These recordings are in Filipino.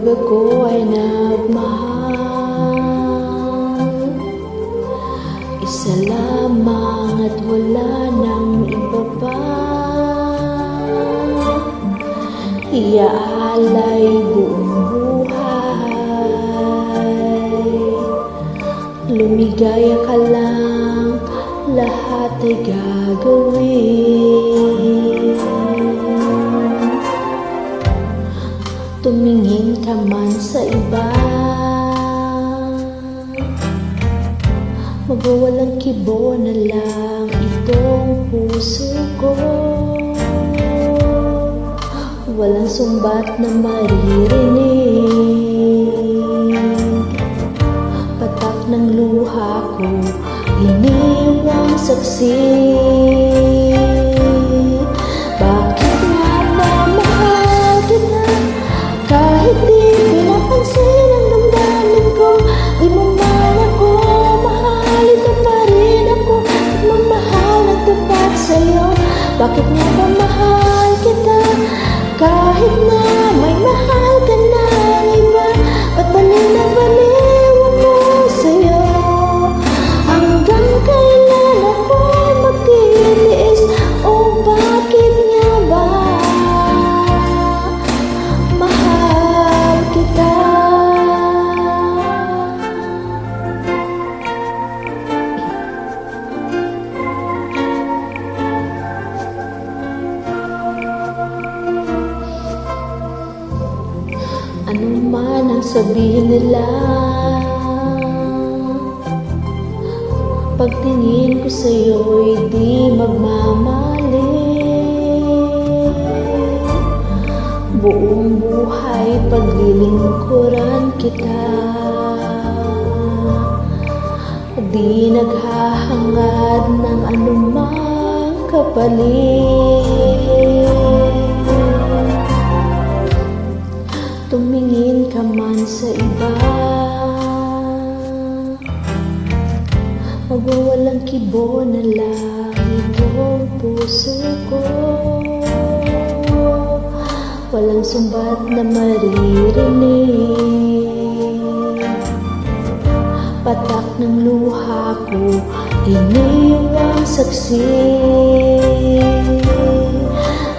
Kapag ako ay nagmahal, isa lamang at wala nang iba pa. Iaalay buong buhay, lumigaya ka lang, lahat ay gagawin. Tumingin ka man sa iba, magwawalang kibo na lang itong puso ko. Walang sumbat na maririnig, patak ng luha ko, iniwang saksi. Bakit nga ba mahal kita, kahit di pinapansin ang damdamin ko? Di mo man ako mahal, ito pa rin ako, magmamahal na tapat sa'yo. Bakit nga ba mahal kita, kahit na may mahal ka na iba? Ba't baliw na baliw ako sa'yo? Hanggang kailan ako magtitiis? O bakit nga ba mahal kita? Ano man ang sabihin nila, pagtingin ko sa'yo'y di magmamali. Buong buhay paglilingkuran kita, di naghahangad ng anumang kapalit. Tumingin ka man sa iba, magwawalang kibo na lang itong puso ko. Walang sumbat na maririnig, patak ng luha ko, iniwang saksi.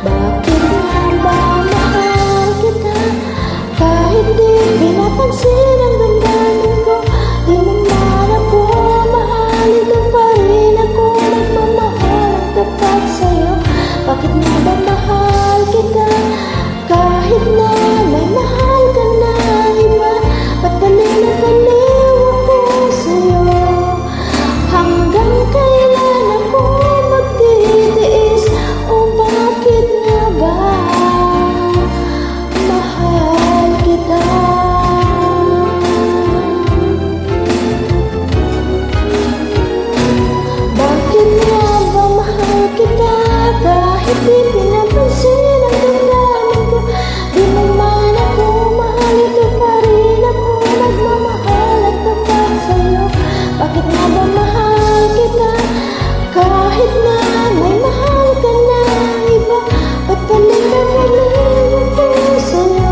Bakit nga ba mahal kita, kahit di pinapansin ang damdamin ko? Di mo man ako mahal, ito pa rin ako, magmamahal ang tapat sa'yo. Bakit nga ba mahal kita, kahit na may mahal ka na iba? Ba't baliw na baliw ako sa'yo? Hanggang kailan ako magtitiis? O bakit nga ba mahal kita? Bakit nga ba mahal kita, kahit di pinapansin ang damdamin ko? Di mo man ako mahal, ito pa rin ako, nagmamahal at tapat sa'yo. Bakit nga ba mahal kita, kahit na may mahal ka na iba? Ba't baliw na baliw ako sa'yo?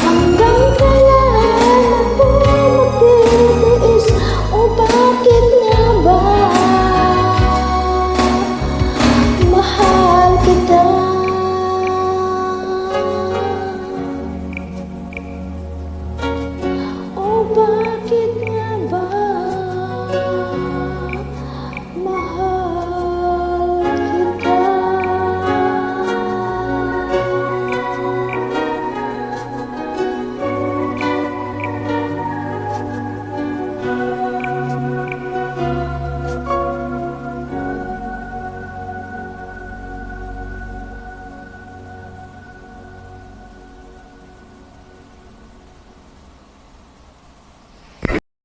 Hanggang kailan ako magtitiis? O bakit nga ba mahal kita? O bakit nga ba